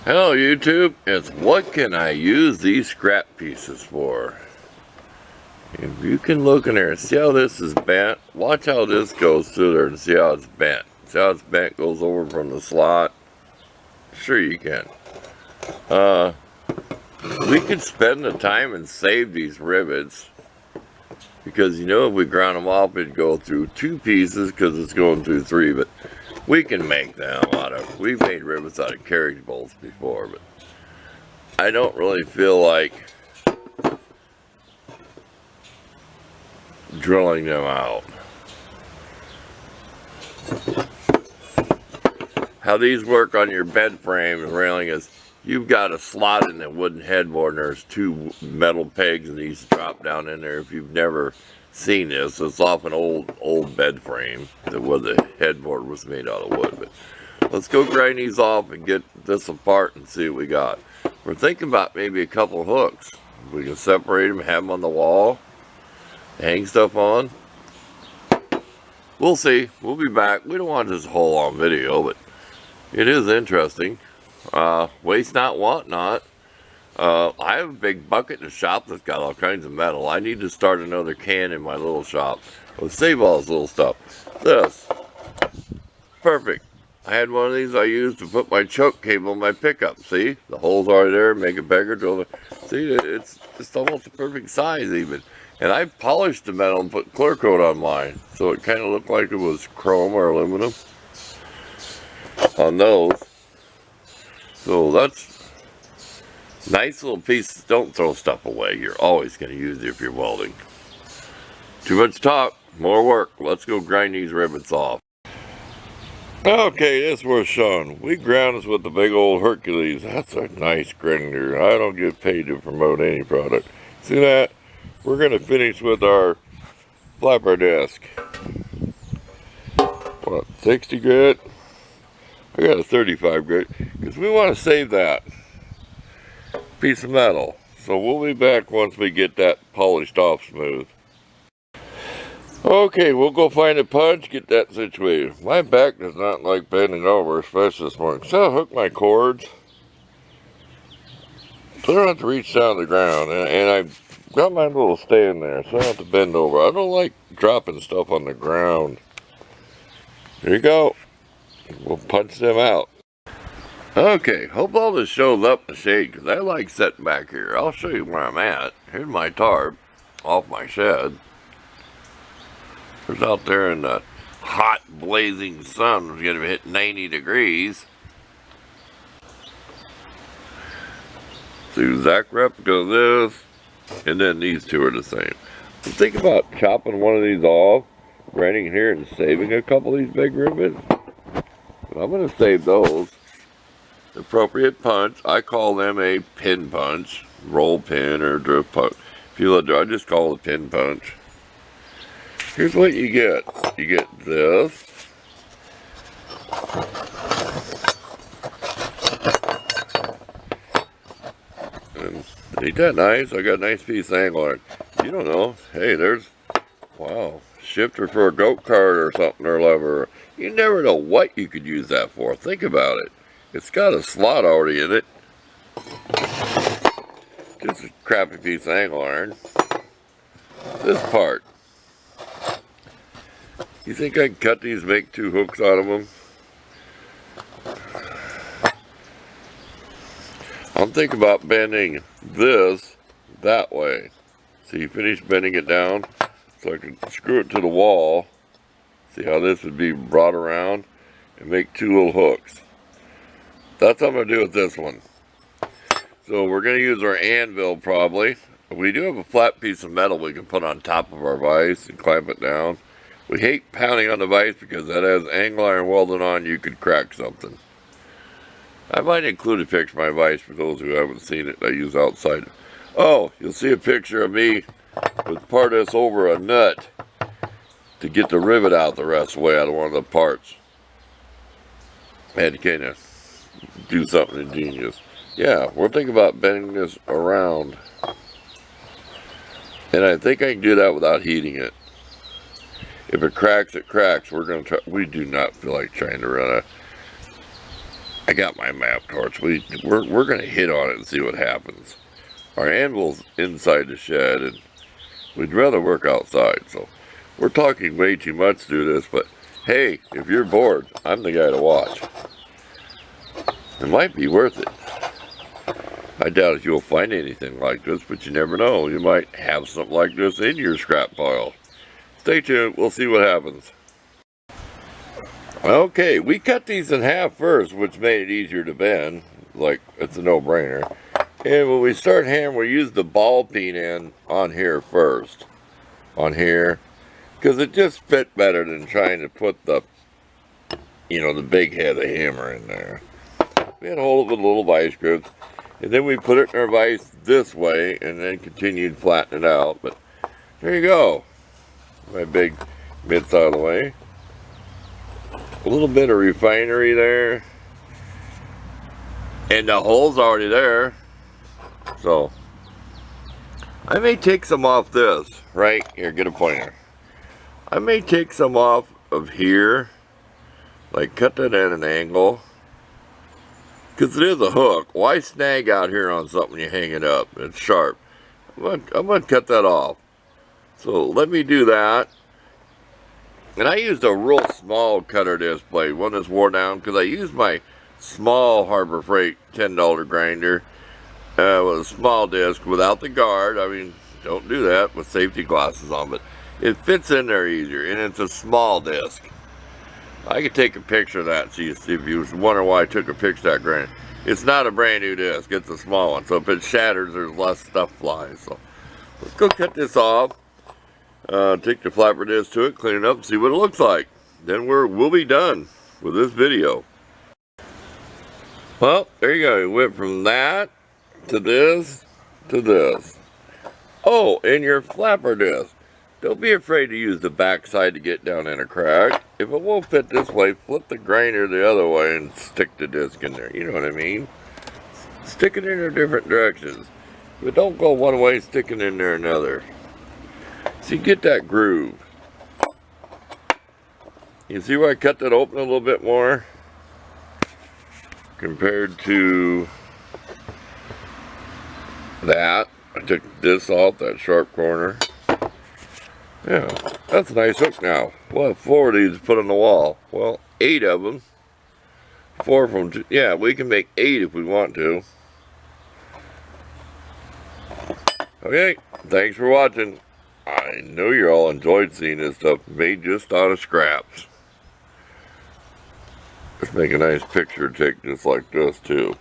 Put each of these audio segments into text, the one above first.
Hello YouTube, it's what can I use these scrap pieces for? If you can look in there and see how this is bent, watch how this goes through there and see how it's bent. See how it's bent, goes over from the slot? Sure you can. We could spend the time and save these rivets, because you know if we ground them off it'd go through two pieces because it's going through three, but we can make them out of, we've made rivets out of carriage bolts before, but I don't really feel like drilling them out. How these work on your bed frame and railing is you've got a slot in the wooden headboard and there's two metal pegs and these drop down in there. If you've never seen this, it's off an old bed frame where the headboard was made out of wood. But let's go grind these off and get this apart and see what we got. We're thinking about maybe a couple of hooks. We can separate them, have them on the wall, hang stuff on. We'll see. We'll be back. We don't want this whole long video, but it is interesting. Waste not, want not. I have a big bucket in the shop that's got all kinds of metal. I need to start another can in my little shop. We'll save all this little stuff. This. Perfect. I had one of these I used to put my choke cable in my pickup. See? The hole's already there. Make it bigger. Drill it. See? It's almost a perfect size even. And I polished the metal and put clear coat on mine. So it kind of looked like it was chrome or aluminum on those. So that's nice little pieces. Don't throw stuff away. You're always going to use it if you're welding. Too much talk, more work. Let's go grind these rivets off. Okay, this was shown. We ground this with the big old Hercules. That's a nice grinder. I don't get paid to promote any product. See that? We're going to finish with our flapper disc. What, 60 grit? I got a 35 grit because we want to save that piece of metal. So we'll be back once we get that polished off smooth. Okay, we'll go find a punch, get that situated. My back does not like bending over, especially this morning. So I hook my cords. So I don't have to reach down to the ground. And I've got my little stand there, so I don't have to bend over. I don't like dropping stuff on the ground. Here you go. We'll punch them out. Okay, hope all this shows up the shade, because I like sitting back here. I'll show you where I'm at. Here's my tarp off my shed. It's out there in the hot, blazing sun. It's going to hit 90 degrees. So exact replica of this, and then these two are the same. I'm thinking about chopping one of these off, grinding here and saving a couple of these big rivets. I'm going to save those. The appropriate punch, I call them a pin punch, roll pin or drift punch. If you let, I just call it a pin punch. Here's what you get. You get this. And ain't that nice? I got a nice piece of angle iron. You don't know. Hey, there's, wow, shifter for a goat cart or something, or lever. You never know what you could use that for. Think about it. It's got a slot already in it. Just a crappy piece of angle iron. This part. You think I can cut these, make two hooks out of them? I'm thinking about bending this that way. So you finish bending it down, so I can screw it to the wall. See how this would be brought around and make two little hooks. That's what I'm going to do with this one. So we're going to use our anvil probably. We do have a flat piece of metal we can put on top of our vise and clamp it down. We hate pounding on the vise because that has angle iron welded on. You could crack something. I might include a picture of my vise for those who haven't seen it. I use outside. Oh, you'll see a picture of me with part of this over a nut to get the rivet out the rest of the way out of one of the parts. I had to kind of do something ingenious. Yeah, we're thinking about bending this around. And I think I can do that without heating it. If it cracks, it cracks. We're going to try. We do not feel like trying to run I got my map torch. We're going to hit on it and see what happens. Our anvil's inside the shed, and we'd rather work outside, so we're talking way too much to do this, but hey, if you're bored, I'm the guy to watch. It might be worth it. I doubt if you'll find anything like this, but you never know. You might have something like this in your scrap pile. Stay tuned. We'll see what happens. Okay, we cut these in half first, which made it easier to bend. Like, it's a no-brainer. And when we start hammering, we use the ball peen end on here first. On here. Because it just fit better than trying to put the, the big head of the hammer in there. We had to hold it with little vice grips. And then we put it in our vise this way and then continued to flatten it out. But there you go. My big mitts out of the way. A little bit of refinery there. And the hole's already there. So I may take some off this. Right here, get a pointer. I may take some off of here. Like cut that at an angle. Because it is a hook. Why snag out here on something you hang it up? It's sharp. I'm going to cut that off. So let me do that. And I used a real small cutter disc blade. One that's wore down. Because I used my small Harbor Freight $10 grinder. With a small disc without the guard. I mean, don't do that with safety glasses on. But it fits in there easier. And it's a small disc. I could take a picture of that, so you see if you was wondering why I took a picture of that grinder. It's not a brand new disc, it's a small one. So if it shatters, there's less stuff flying. So let's go cut this off. Take the flapper disc to it, clean it up, and see what it looks like. Then we'll be done with this video. Well, there you go. We went from that to this to this. Oh, and your flapper disc. Don't be afraid to use the back side to get down in a crack. If it won't fit this way, flip the grinder the other way and stick the disc in there. You know what I mean? Stick it in there different directions. But don't go one way, stick it in there another. So you get that groove. You see where I cut that open a little bit more? Compared to that. I took this off, that sharp corner. Yeah, that's a nice hook now. We'll have 4 of these to put on the wall. Well, 8 of them. 4 from, yeah, we can make 8 if we want to. Okay, thanks for watching. I know you all enjoyed seeing this stuff made just out of scraps. Let's make a nice picture take just like this too.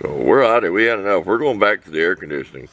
So we're out of here. We had enough. We're going back to the air conditioning.